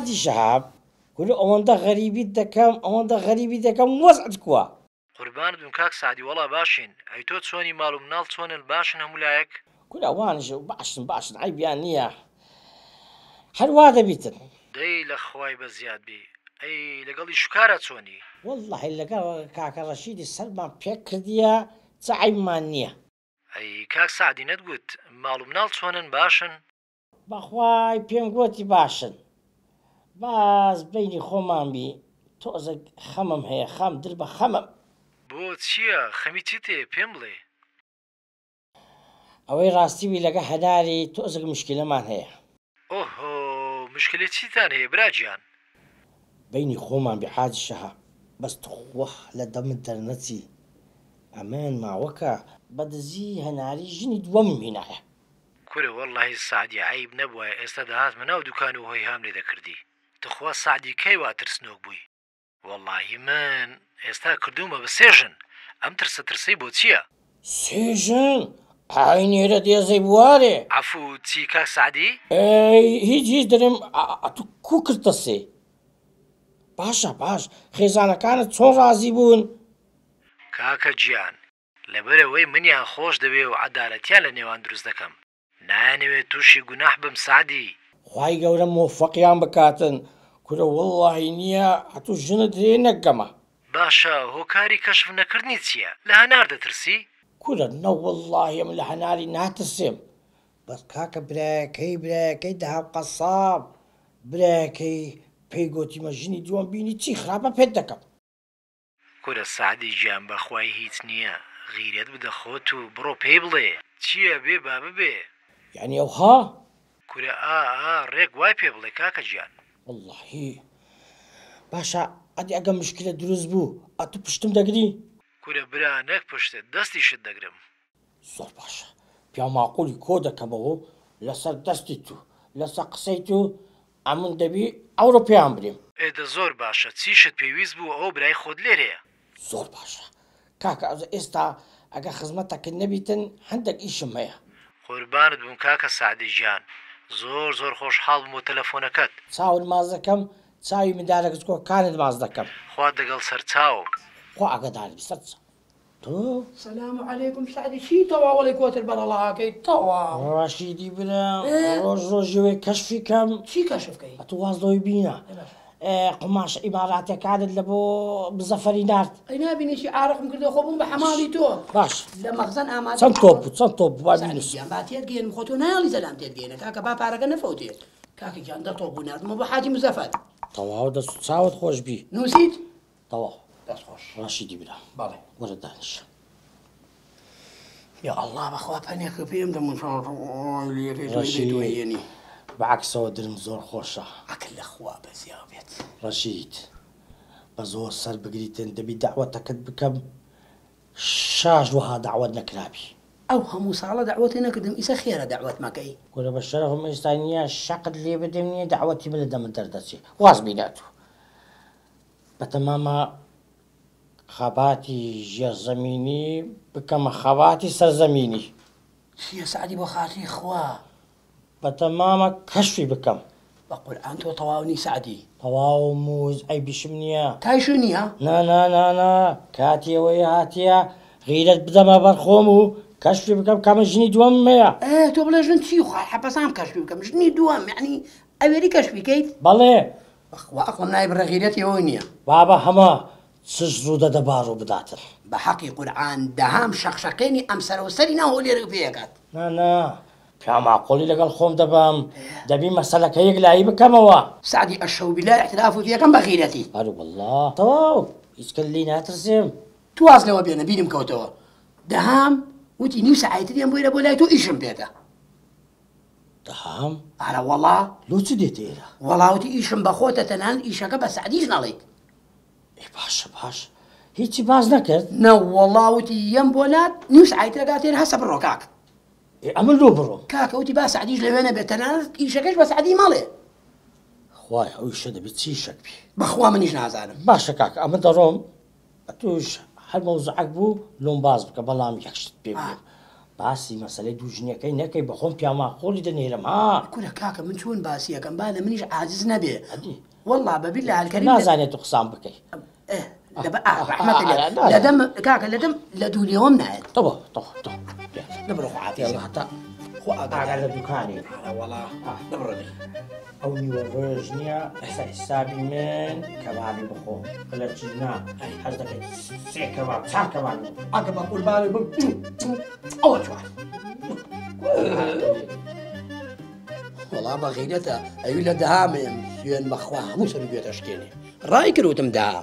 حاجی شهاب كل أوندا غريبي دكام أوندا غريبي دكام وزعتكوا قوربان دون کاک سعدی وەڵا باشین ئەی تۆ چۆنی ماڵ و مناڵ چۆنن باشن هەمولایەک كل أوانش باشن عيب نية هەروە دەبیتن دەی لە خوای بە زیاد بی ئەی لەگەڵی شکارە چۆنی والله لەگەڵ کاکە ڕەشیدی سەرمان پێک کردیە چ عیبمان نییە ئەی کاک سعدی نەتگوت ماڵ و مناڵ چۆنن باشن بەخوای پێم گوتی باشن باز بینی خۆمان بی تۆزە خەمم هەیە خەم در بە خەمم بۆ چییە خەمی چی تێ پێم بڵێ ئەوەی ڕاستیوی لەگە هەداری تۆزێک مشکلەمان هەیە ئۆهۆ مشکلی چیتان هەیە براگیان بینی خۆمان بی حاجی شەها بەس توخوا لە دەمت دەرنەچی ئەمان ماوەکە بەدزی هەناری ژنی دووەم هینایە کورە وەڵڵاهی سعدی عیب نەبووە ئێستا دەهاتمە ناو دوکان و هۆی هام لێ دەکردی تخوا سعدی کەی وا ترسنۆک بووی وەڵڵاهی من ئێستا کردومە بە سێژن ئەم ترسە ترسەی بۆ چییە سێژن ئاینێرە دێزەی بوارێ عەفو چی کاک سعدی هیچ دەرێم تو کو کردتە سێ باشە باش خێزانەکانت چۆن ڕازی بوون کاکە گیان لەبەرەوەی منیان خۆش دەوێ و عەدالەتیان لە نێوان دروست دەکەم نایانەوێت تووشی گوناح بم سعدی خوای گەورە مۆفەقیان بکاتن کورە وەڵڵاهی نییە هەتوو ژنت هەیە نەکەمە باشە هۆکاری کەشف نەکردنی چییە لە هەنار دەترسی کورە نە وەڵڵاهی من لە هەناری ناترسێم بەس کاکە برایەکەی دەهاو قەساب برایەکەی پێی گۆتیمە ژنی دووەم بینی چی خراپە پێت دەکەم کورە سعدی گیان بەخوای هیچ نییە غیرەت بدە خۆت و بڕۆ پێی بڵێ چییە بێ با ببێ یعنی ئەوها کورە ڕێک وای پێ بڵێ کاکە گیان واللهی باشە ئەدی ئەگەم مشکلە دروست بوو ئەتو پشتم دەگری کورە برا نەک پشتت دەستیشت دەگرم زۆر باشە پیا ماقولی کۆ دەکەمەوە لەسەر دەستی تو لەسەر قسەی تو ئەمن دەبی ئەوڕۆ پێیان بریم ئێدە زۆر باشە چیشت پێویست بوو ئەو برای خۆت لێرەیە زۆر باشە کاکە ئێستا ئەگە خزمەتەکە نەبیتن هەندێک ئیشم هەیە قوربانت بووم کاکە سعدی گیان زۆر خۆشحاڵ بووم بۆ تەلەفۆنەکەت چاون ماز دەکەم چاوی مندارێک کۆکانت ماز دەکەم خوا دەگەڵ سەر چاوم خوا ئەگەدار بی سەر تۆ سلام علیکم سعدی چی تەوا وەڵی کۆتر بەرەڵاکەی تەوا ڕاشیدی برا ڕۆژێوەی کەشفی کەم چی کەشفکەی ئەتو وازدەوەی بینە قماش ئیماراتەکانت لە بۆ بزەفەری نارد ئەی نابینیشی ئارەقم کردە خۆ بووم بە حەماڵی تۆ باش لە مەخزن ئامادە چەند تۆپ بوو چەند تۆپ بوو بینوس با تێگەێنم خۆ تۆ نایڵی زەلام تێگەێنە کاکە با پارەکە نەفەوتێت کاکە گیان دە تۆپ بوو نردمە بۆ حاجی مزەفەر تەواو دەست و چاوت خۆش بی نووسیت تەواو دەست خۆش ڕاشیدی برا بەڵێ وەرە دانیش یا ئەڵڵا بەخوا پەنێکە پێم دەمونێنی بەعکسەوە درم زۆر خۆشە ئەکل لە خوا بەزیا بێت ڕەشید بە زۆر سەر بگریتن دەبی داوەتەکەت بکەم شاش وها داوەت نەکرابی ئەو هەموو ساڵە داوەتی نەکردم ئیسە خێرە داوەت مەکەی گورە بە شەرەفم ئێستا نییە شەقت لێ بدەم نییە داوەتی من لە دەمە دەردەچێ واز بیناتوە بەتەمامە خەباتی ژێرزەمینی بکەمە خەباتی سەرزەمینی چییە سعدی بۆ خاتری خوا بەتەمامە کەشفی بکەم بە قورئان تۆ تەواونی سعدی تەواو موز ئەی بیشم نییە تایشو نییە نا کاتیەوەی هاتیە غیرەت بدەمە بەرخۆم و کەشفی بکەم کامە ژنی دووەم هەیە تۆ بڵێ ژن چی خوا حەپەسام کەشفی بکەم ژنی دووەم یعنی ئەوێری کەشفی کەیت بەڵێ بەخوا ئەقڵم نای بڕە غیرەتی ئەوەی نییە بابە هەمە چش ڕوودە دەبار و بداتن بە حەقی قورئان دەهام شەقشەقێنی ئەم سەرەوسەری ناو لێرە پێکات نا پیا ماقۆڵی لەگەڵ خۆم دەبم دەبی مەسەلەکە یەک لایی بکەمەوە سعدی ئەشەو بیلا احتراف و یەکەم بە غیرەتی هەرو والله تەواو هیچکە لی ناترسێم تواز لەوە بێنە بیرم کەوتەوە دەهام وتی نیو سەعایتریان بۆیرە بۆ لای تۆ ئیشم پێێتە دەهام ئارە وەڵا لۆ چ دێتە ئێرە وەڵاوتی ئیشم بەخۆتە تەنان ئیشەکە بە سعدیش نەڵێیت باش هیچی باز نەکرد نە وەڵاوتی یەم بۆلات نیو سەعایترەکاتێن هەسە بڕۆ کاک ئەمە لۆ بڕۆم کاکەوتی با سعدیش لەوێنە بێت تەنانەت ئیشەکەش بە سعدی مەڵێ خوای ئەوی شە دەبێت چی شەک بی بەخوا منیش نازانم باشە کاکە ئەمە دەڕۆم توش هەر مەوزعەک بوو لۆم باز بکە بەڵام یەکشت پێ بێ باسی مەسەلەی دوو ژنیەکەی نەکەی بە خۆم پیاماقۆڵی دەنێرم ها کورە کاکە من چۆن باسیەکەم با لە منیش عاجز نەبێ ئەدی والله بەبی لە هەلکەری نازانێت تو قسام بکەی لەدەم کاکە لەدەم لە دوولیەوەم نایێت تەوە نەبڕۆ خواتی هەتا خۆ ئاگار لە دوکانی وەڵا نەبڕێ ئەو نیوە ڕۆژ نییە ئەسا حسابی من کەبابی بخۆ لە چینا حەز دەکەیت سێ کەباب چار کەباب ئەگە بە قوربانی بم ئەوە جوان وەڵا بە غیرەتە ئەوی لە دەهامێم سوێن بەخوا هەموو سەر گوێتە شتێنێ ڕای کردوتم داهام